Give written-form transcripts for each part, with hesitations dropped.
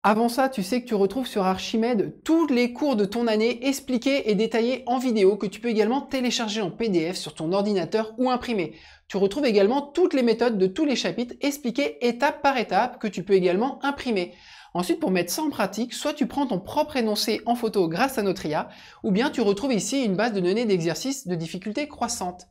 Avant ça, tu sais que tu retrouves sur Archimède tous les cours de ton année expliqués et détaillés en vidéo que tu peux également télécharger en PDF sur ton ordinateur ou imprimer. Tu retrouves également toutes les méthodes de tous les chapitres expliquées étape par étape que tu peux également imprimer. Ensuite, pour mettre ça en pratique, soit tu prends ton propre énoncé en photo grâce à notre IA, ou bien tu retrouves ici une base de données d'exercices de difficulté croissante.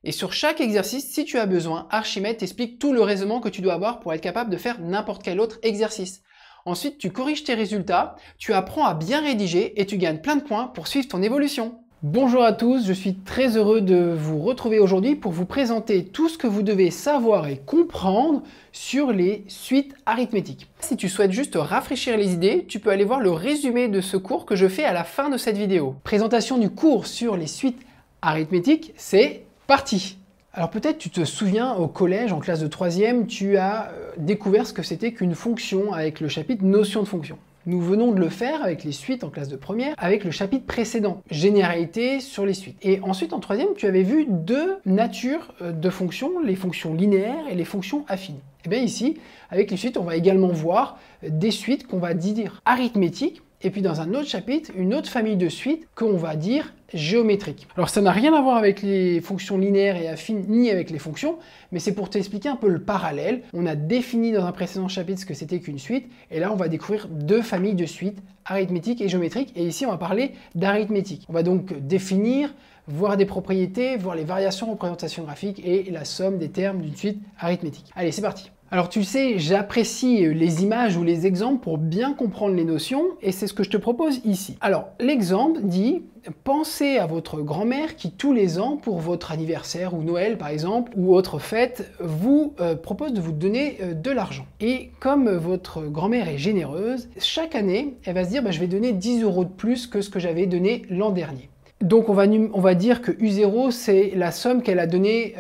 Et sur chaque exercice, si tu as besoin, Archimède t'explique tout le raisonnement que tu dois avoir pour être capable de faire n'importe quel autre exercice. Ensuite, tu corriges tes résultats, tu apprends à bien rédiger et tu gagnes plein de points pour suivre ton évolution. Bonjour à tous, je suis très heureux de vous retrouver aujourd'hui pour vous présenter tout ce que vous devez savoir et comprendre sur les suites arithmétiques. Si tu souhaites juste rafraîchir les idées, tu peux aller voir le résumé de ce cours que je fais à la fin de cette vidéo. Présentation du cours sur les suites arithmétiques, c'est parti! Alors peut-être tu te souviens au collège, en classe de 3e, tu as découvert ce que c'était qu'une fonction avec le chapitre notion de fonction. Nous venons de le faire avec les suites en classe de première, avec le chapitre précédent, généralité sur les suites. Et ensuite en 3e, tu avais vu deux natures de fonctions, les fonctions linéaires et les fonctions affines. Et bien ici, avec les suites, on va également voir des suites qu'on va dire arithmétiques, et puis dans un autre chapitre, une autre famille de suites qu'on va dire géométriques. Alors ça n'a rien à voir avec les fonctions linéaires et affines, ni avec les fonctions, mais c'est pour t'expliquer un peu le parallèle. On a défini dans un précédent chapitre ce que c'était qu'une suite, et là on va découvrir deux familles de suites, arithmétiques et géométriques, et ici on va parler d'arithmétique. On va donc définir, voir des propriétés, voir les variations en représentation graphique et la somme des termes d'une suite arithmétique. Allez, c'est parti! Alors tu sais, j'apprécie les images ou les exemples pour bien comprendre les notions et c'est ce que je te propose ici. Alors l'exemple dit, pensez à votre grand-mère qui tous les ans pour votre anniversaire ou Noël par exemple ou autre fête vous propose de vous donner de l'argent. Et comme votre grand-mère est généreuse, chaque année elle va se dire je vais donner 10 € de plus que ce que j'avais donné l'an dernier. Donc on va dire que U0 c'est la somme qu'elle a donnée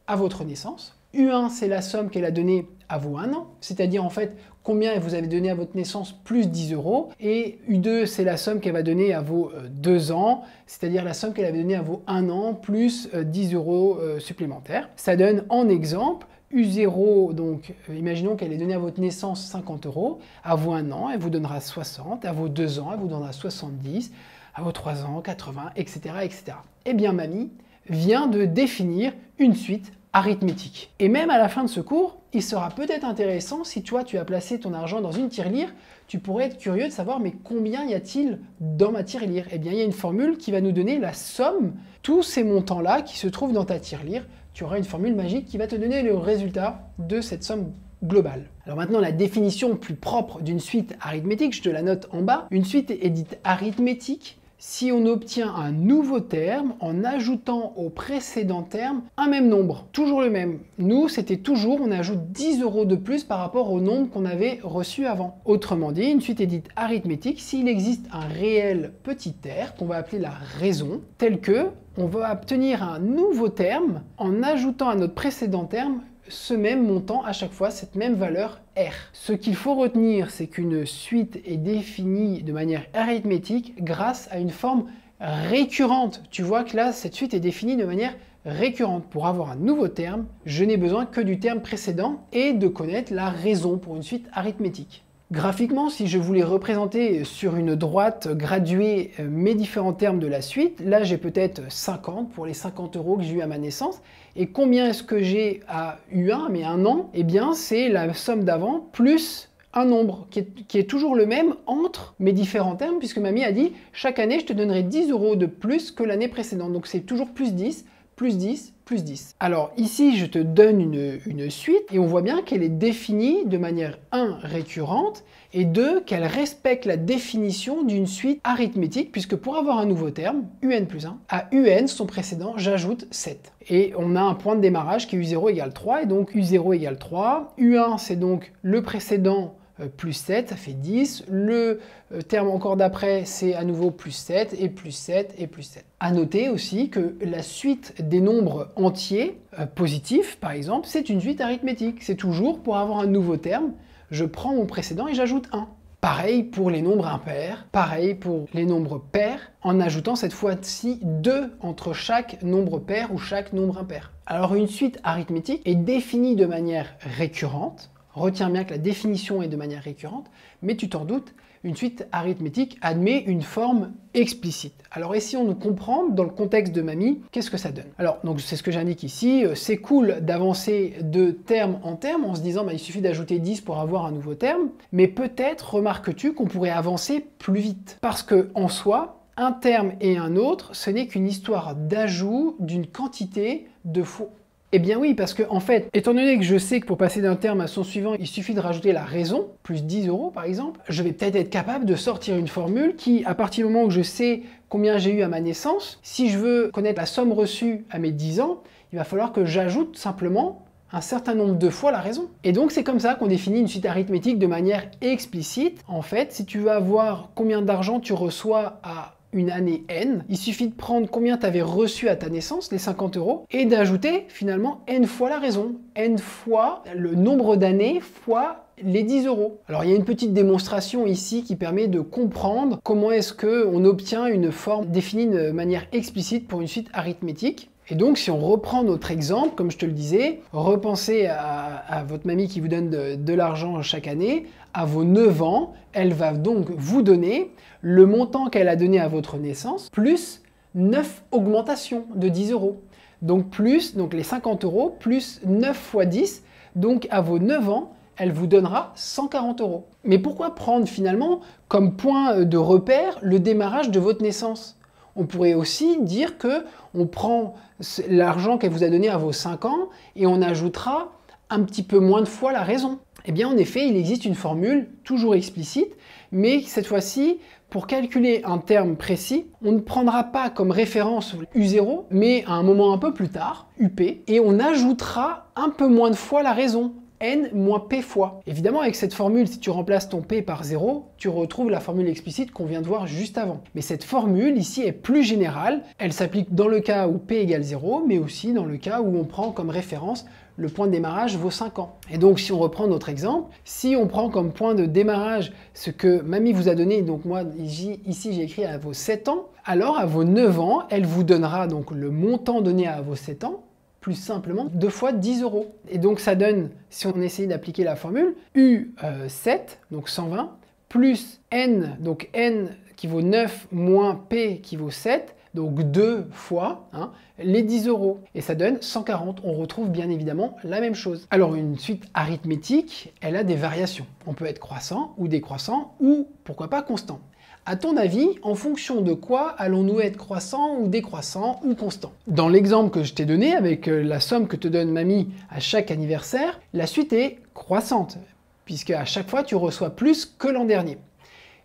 à votre naissance. U1 c'est la somme qu'elle a donnée à vos 1 an, c'est-à-dire en fait combien vous avez donné à votre naissance plus 10 €, et U2 c'est la somme qu'elle va donner à vos 2 ans, c'est-à-dire la somme qu'elle avait donnée à vos 1 an plus 10 € supplémentaires. Ça donne en exemple U0, donc imaginons qu'elle ait donné à votre naissance 50 €, à vos 1 an elle vous donnera 60, à vos 2 ans elle vous donnera 70, à vos 3 ans 80, etc. etc. Eh bien mamie vient de définir une suite arithmétique. Et même à la fin de ce cours, il sera peut-être intéressant, si toi tu as placé ton argent dans une tirelire, tu pourrais être curieux de savoir mais combien y a-t-il dans ma tirelire? Eh bien il y a une formule qui va nous donner la somme, tous ces montants-là qui se trouvent dans ta tirelire. Tu auras une formule magique qui va te donner le résultat de cette somme globale. Alors maintenant la définition plus propre d'une suite arithmétique, je te la note en bas. Une suite est dite arithmétique si on obtient un nouveau terme en ajoutant au précédent terme un même nombre, toujours le même. Nous, c'était toujours, on ajoute 10 € de plus par rapport au nombre qu'on avait reçu avant. Autrement dit, une suite est dite arithmétique s'il existe un réel petit r qu'on va appeler la raison, tel que on va obtenir un nouveau terme en ajoutant à notre précédent terme ce même montant à chaque fois, cette même valeur R. Ce qu'il faut retenir, c'est qu'une suite est définie de manière arithmétique grâce à une forme récurrente. Tu vois que là, cette suite est définie de manière récurrente. Pour avoir un nouveau terme, je n'ai besoin que du terme précédent et de connaître la raison pour une suite arithmétique. Graphiquement, si je voulais représenter sur une droite graduée mes différents termes de la suite, là j'ai peut-être 50 pour les 50 € que j'ai eu à ma naissance. Et combien est-ce que j'ai à U1, mais un an? Eh bien c'est la somme d'avant plus un nombre qui est toujours le même entre mes différents termes, puisque mamie a dit chaque année je te donnerai 10 € de plus que l'année précédente. Donc c'est toujours plus 10, plus 10, plus 10. Alors ici, je te donne une suite et on voit bien qu'elle est définie de manière 1 récurrente et 2 qu'elle respecte la définition d'une suite arithmétique puisque pour avoir un nouveau terme, UN plus 1, à UN, son précédent, j'ajoute 7. Et on a un point de démarrage qui est U0 égale 3 et donc U0 égale 3. U1, c'est donc le précédent plus 7, ça fait 10. Le terme encore d'après, c'est à nouveau plus 7 et plus 7 et plus 7. À noter aussi que la suite des nombres entiers positifs, par exemple, c'est une suite arithmétique. C'est toujours pour avoir un nouveau terme, je prends mon précédent et j'ajoute 1. Pareil pour les nombres impairs, pareil pour les nombres pairs, en ajoutant cette fois-ci 2 entre chaque nombre pair ou chaque nombre impair. Alors une suite arithmétique est définie de manière récurrente, Retiens bien que la définition est de manière récurrente, mais tu t'en doutes, une suite arithmétique admet une forme explicite. Alors essayons de comprendre dans le contexte de mamie, qu'est-ce que ça donne. Alors donc c'est ce que j'indique ici, c'est cool d'avancer de terme en terme en se disant il suffit d'ajouter 10 pour avoir un nouveau terme, mais peut-être remarques-tu qu'on pourrait avancer plus vite. Parce que en soi, un terme et un autre, ce n'est qu'une histoire d'ajout d'une quantité de fois. Eh bien oui, parce que en fait, étant donné que je sais que pour passer d'un terme à son suivant, il suffit de rajouter la raison, plus 10 € par exemple, je vais peut-être être capable de sortir une formule qui, à partir du moment où je sais combien j'ai eu à ma naissance, si je veux connaître la somme reçue à mes 10 ans, il va falloir que j'ajoute simplement un certain nombre de fois la raison. Et donc c'est comme ça qu'on définit une suite arithmétique de manière explicite. En fait, si tu veux avoir combien d'argent tu reçois à une année N, il suffit de prendre combien tu avais reçu à ta naissance, les 50 €, et d'ajouter finalement N fois la raison, N fois le nombre d'années fois les 10 €. Alors il y a une petite démonstration ici qui permet de comprendre comment est-ce qu'on obtient une forme définie de manière explicite pour une suite arithmétique. Et donc, si on reprend notre exemple, comme je te le disais, repensez à votre mamie qui vous donne de l'argent chaque année. À vos 9 ans, elle va donc vous donner le montant qu'elle a donné à votre naissance, plus 9 augmentations de 10 €. Donc, les 50 € plus 9 fois 10. Donc, à vos 9 ans, elle vous donnera 140 €. Mais pourquoi prendre finalement comme point de repère le démarrage de votre naissance ? On pourrait aussi dire que on prend l'argent qu'elle vous a donné à vos 5 ans et on ajoutera un petit peu moins de fois la raison. Eh bien, en effet, il existe une formule toujours explicite, mais cette fois-ci, pour calculer un terme précis, on ne prendra pas comme référence U0, mais à un moment un peu plus tard, UP, et on ajoutera un peu moins de fois la raison. N moins P fois. Évidemment, avec cette formule, si tu remplaces ton P par 0, tu retrouves la formule explicite qu'on vient de voir juste avant. Mais cette formule ici est plus générale. Elle s'applique dans le cas où P égale 0, mais aussi dans le cas où on prend comme référence le point de démarrage vaut 5 ans. Et donc, si on reprend notre exemple, si on prend comme point de démarrage ce que mamie vous a donné, donc moi, ici j'ai écrit à vos 7 ans, alors à vos 9 ans, elle vous donnera donc le montant donné à vos 7 ans, plus simplement 2 fois 10 €. Et donc ça donne, si on essaye d'appliquer la formule, U7, donc 120, plus N, donc N qui vaut 9, moins P qui vaut 7, donc 2 fois les 10 €. Et ça donne 140. On retrouve bien évidemment la même chose. Alors une suite arithmétique, elle a des variations. On peut être croissant ou décroissant ou pourquoi pas constant. À ton avis, en fonction de quoi allons-nous être croissant ou décroissant ou constant? Dans l'exemple que je t'ai donné, avec la somme que te donne mamie à chaque anniversaire, la suite est croissante, puisque à chaque fois tu reçois plus que l'an dernier.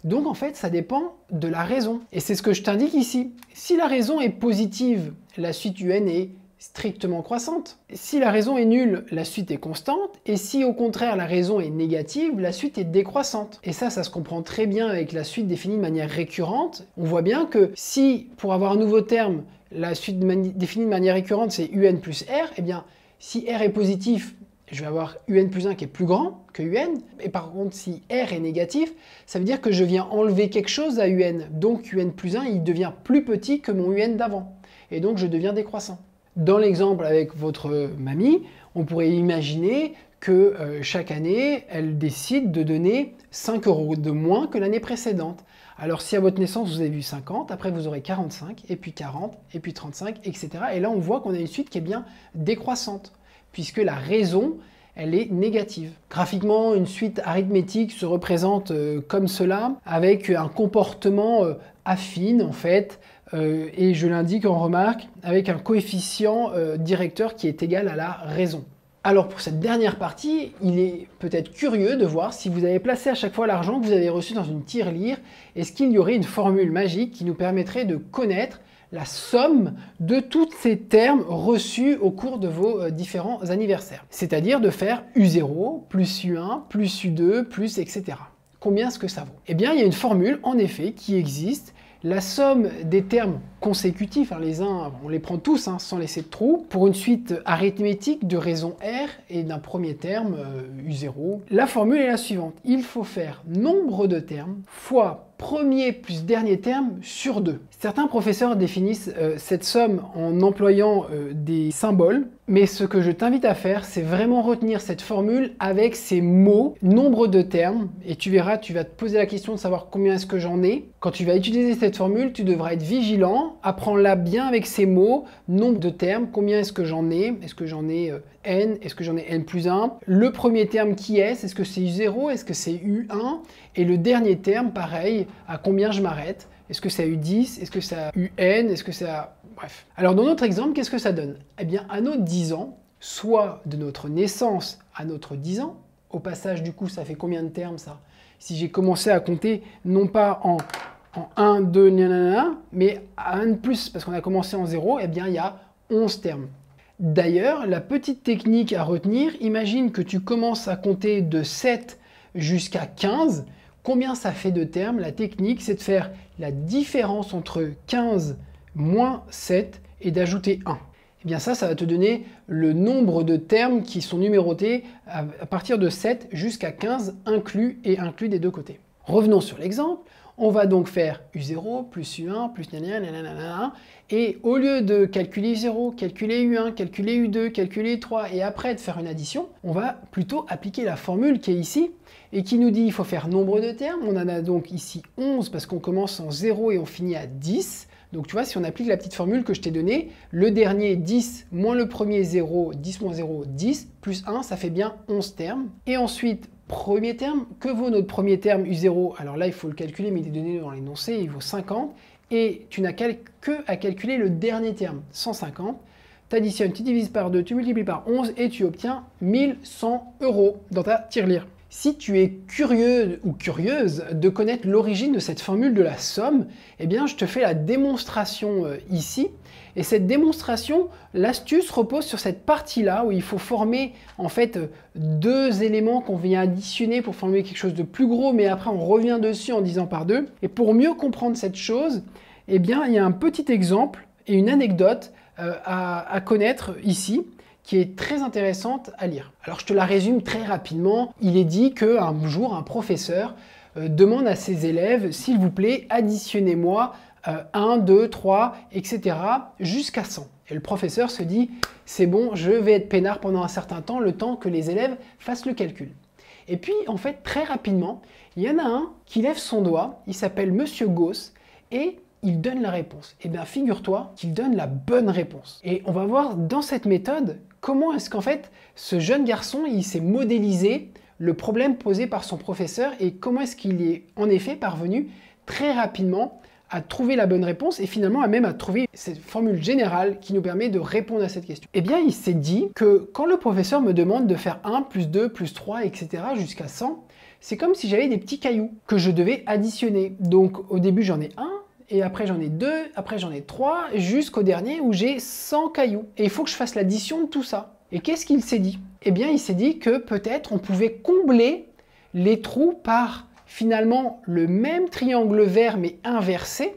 Donc en fait, ça dépend de la raison. Et c'est ce que je t'indique ici. Si la raison est positive, la suite UN est strictement croissante. Si la raison est nulle, la suite est constante, et si au contraire la raison est négative, la suite est décroissante. Et ça se comprend très bien avec la suite définie de manière récurrente. On voit bien que si, pour avoir un nouveau terme, la suite définie de manière récurrente c'est UN plus R, eh bien si R est positif, je vais avoir UN plus 1 qui est plus grand que UN, et par contre si R est négatif, ça veut dire que je viens enlever quelque chose à UN, donc UN plus 1 il devient plus petit que mon UN d'avant, et donc je deviens décroissant. Dans l'exemple avec votre mamie, on pourrait imaginer que chaque année, elle décide de donner 5 € de moins que l'année précédente. Alors si à votre naissance, vous avez vu 50, après vous aurez 45, et puis 40, et puis 35, etc. Et là, on voit qu'on a une suite qui est bien décroissante, puisque la raison, elle est négative. Graphiquement, une suite arithmétique se représente comme cela, avec un comportement affine en fait, et je l'indique en remarque, avec un coefficient directeur qui est égal à la raison. Alors pour cette dernière partie, il est peut-être curieux de voir si vous avez placé à chaque fois l'argent que vous avez reçu dans une tirelire, est-ce qu'il y aurait une formule magique qui nous permettrait de connaître la somme de tous ces termes reçus au cours de vos différents anniversaires. C'est-à-dire de faire U0, plus U1, plus U2, plus etc. Combien est-ce que ça vaut? Eh bien, il y a une formule, en effet, qui existe. La somme des termes consécutifs, les uns, on les prend tous sans laisser de trou, pour une suite arithmétique de raison R et d'un premier terme U0. La formule est la suivante. Il faut faire nombre de termes fois premier plus dernier terme sur 2. Certains professeurs définissent cette somme en employant des symboles, mais ce que je t'invite à faire, c'est vraiment retenir cette formule avec ces mots, nombre de termes, et tu verras, tu vas te poser la question de savoir combien est-ce que j'en ai. Quand tu vas utiliser cette formule, tu devras être vigilant, apprends-la bien avec ces mots, nombre de termes, combien est-ce que j'en ai, est-ce que j'en ai n, est-ce que j'en ai n plus 1, le premier terme qui est-ce que c'est U0, est-ce que c'est U1, et le dernier terme, pareil, à combien je m'arrête, est-ce que c'est à U10, est-ce que c'est à UN, est-ce que c'est à... Bref. Alors dans notre exemple, qu'est-ce que ça donne? Eh bien, à nos 10 ans, soit de notre naissance à notre 10 ans, au passage du coup, ça fait combien de termes ça? Si j'ai commencé à compter, non pas en 1, 2, nanana, mais à 1 de plus, parce qu'on a commencé en 0, eh bien, il y a 11 termes. D'ailleurs, la petite technique à retenir, imagine que tu commences à compter de 7 jusqu'à 15. Combien ça fait de termes? La technique, c'est de faire la différence entre 15 moins 7 et d'ajouter 1. Eh bien ça va te donner le nombre de termes qui sont numérotés à partir de 7 jusqu'à 15 inclus et inclus des deux côtés. Revenons sur l'exemple. On va donc faire U0 plus U1 plus nanana, et au lieu de calculer U0, calculer U1, calculer U2, calculer U3 et après de faire une addition, on va plutôt appliquer la formule qui est ici et qui nous dit qu'il faut faire nombre de termes. On en a donc ici 11 parce qu'on commence en 0 et on finit à 10. Donc tu vois, si on applique la petite formule que je t'ai donnée, le dernier 10 moins le premier 0, 10 moins 0, 10, plus 1, ça fait bien 11 termes. Et ensuite, premier terme, que vaut notre premier terme U0? Alors là, il faut le calculer, mais il est donné dans l'énoncé, il vaut 50. Et tu n'as que à calculer le dernier terme, 150. Tu additionnes, tu divises par 2, tu multiplies par 11 et tu obtiens 1100 € dans ta tirelire. Si tu es curieux ou curieuse de connaître l'origine de cette formule de la somme, eh bien je te fais la démonstration ici. Et cette démonstration, l'astuce repose sur cette partie-là où il faut former en fait deux éléments qu'on vient additionner pour former quelque chose de plus gros, mais après on revient dessus en divisant par 2. Et pour mieux comprendre cette chose, eh bien il y a un petit exemple et une anecdote à connaître ici, qui est très intéressante à lire. Alors je te la résume très rapidement. Il est dit qu'un jour, un professeur demande à ses élèves, s'il vous plaît, additionnez-moi 1, 2, 3, etc. jusqu'à 100. Et le professeur se dit, c'est bon, je vais être peinard pendant un certain temps, le temps que les élèves fassent le calcul. Et puis, en fait, très rapidement, il y en a un qui lève son doigt, il s'appelle Monsieur Gauss, et il donne la réponse. Eh bien, figure-toi qu'il donne la bonne réponse. Et on va voir dans cette méthode comment est-ce qu'en fait, ce jeune garçon, il s'est modélisé le problème posé par son professeur et comment est-ce qu'il est en effet parvenu très rapidement à trouver la bonne réponse et finalement même à trouver cette formule générale qui nous permet de répondre à cette question. Eh bien, il s'est dit que quand le professeur me demande de faire 1 plus 2 plus 3, etc. jusqu'à 100, c'est comme si j'avais des petits cailloux que je devais additionner. Donc au début, j'en ai 1, et après j'en ai 2, après j'en ai 3, jusqu'au dernier où j'ai 100 cailloux. Et il faut que je fasse l'addition de tout ça. Et qu'est-ce qu'il s'est dit? Eh bien, il s'est dit que peut-être on pouvait combler les trous par finalement le même triangle vert mais inversé,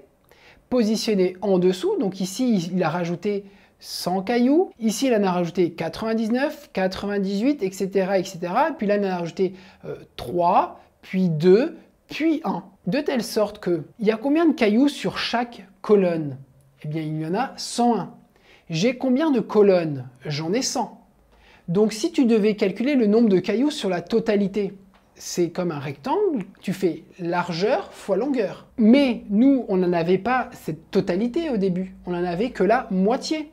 positionné en dessous. Donc ici, il a rajouté 100 cailloux. Ici, il en a rajouté 99, 98, etc. etc. Et puis là, il en a rajouté 3, puis 2, puis 1. De telle sorte que, il y a combien de cailloux sur chaque colonne? Eh bien, il y en a 101. J'ai combien de colonnes? J'en ai 100. Donc, si tu devais calculer le nombre de cailloux sur la totalité, c'est comme un rectangle, tu fais largeur fois longueur. Mais nous, on n'en avait pas cette totalité au début, on n'en avait que la moitié.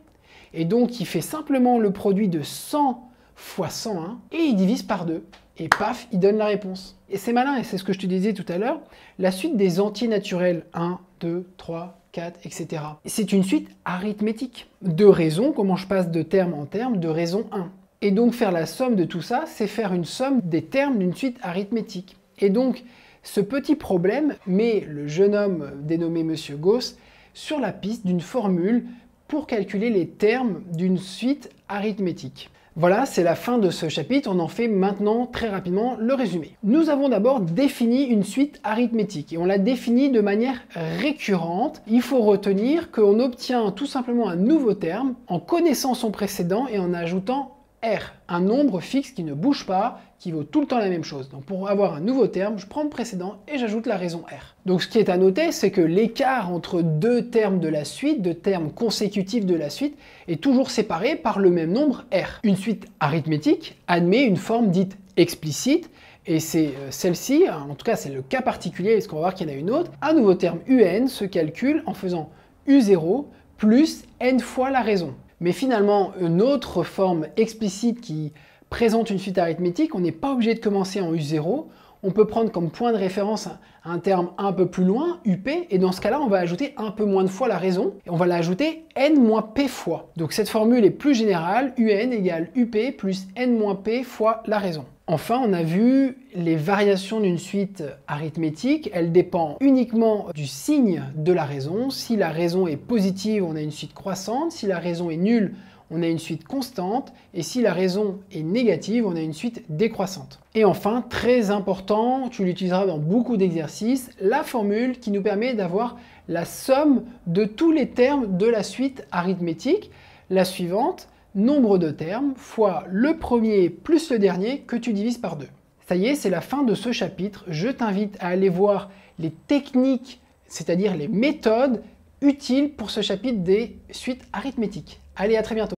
Et donc, il fait simplement le produit de 100 fois 101 et il divise par 2. Et paf, il donne la réponse. Et c'est malin, et c'est ce que je te disais tout à l'heure, la suite des entiers naturels, 1, 2, 3, 4, etc. C'est une suite arithmétique. De raison, comment je passe de terme en terme, de raison 1. Et donc faire la somme de tout ça, c'est faire une somme des termes d'une suite arithmétique. Et donc, ce petit problème met le jeune homme dénommé Monsieur Gauss sur la piste d'une formule pour calculer les termes d'une suite arithmétique. Voilà, c'est la fin de ce chapitre. On en fait maintenant très rapidement le résumé. Nous avons d'abord défini une suite arithmétique et on l'a définie de manière récurrente. Il faut retenir qu'on obtient tout simplement un nouveau terme en connaissant son précédent et en ajoutant R, un nombre fixe qui ne bouge pas, qui vaut tout le temps la même chose. Donc pour avoir un nouveau terme, je prends le précédent et j'ajoute la raison R. Donc ce qui est à noter, c'est que l'écart entre deux termes de la suite, deux termes consécutifs de la suite, est toujours séparé par le même nombre R. Une suite arithmétique admet une forme dite explicite, et c'est celle-ci, en tout cas c'est le cas particulier, parce qu'on va voir qu'il y en a une autre. Un nouveau terme UN se calcule en faisant U0 plus n fois la raison. Mais finalement, une autre forme explicite qui présente une suite arithmétique, on n'est pas obligé de commencer en U0, on peut prendre comme point de référence un terme un peu plus loin, UP, et dans ce cas-là, on va ajouter un peu moins de fois la raison, et on va l'ajouter n moins p fois. Donc cette formule est plus générale, UN égale UP plus n moins p fois la raison. Enfin, on a vu les variations d'une suite arithmétique, elles dépendent uniquement du signe de la raison. Si la raison est positive, on a une suite croissante. Si la raison est nulle, on a une suite constante. Et si la raison est négative, on a une suite décroissante. Et enfin, très important, tu l'utiliseras dans beaucoup d'exercices, la formule qui nous permet d'avoir la somme de tous les termes de la suite arithmétique. La suivante, nombre de termes fois le premier plus le dernier que tu divises par 2. Ça y est, c'est la fin de ce chapitre. Je t'invite à aller voir les techniques, c'est-à-dire les méthodes utiles pour ce chapitre des suites arithmétiques. Allez, à très bientôt.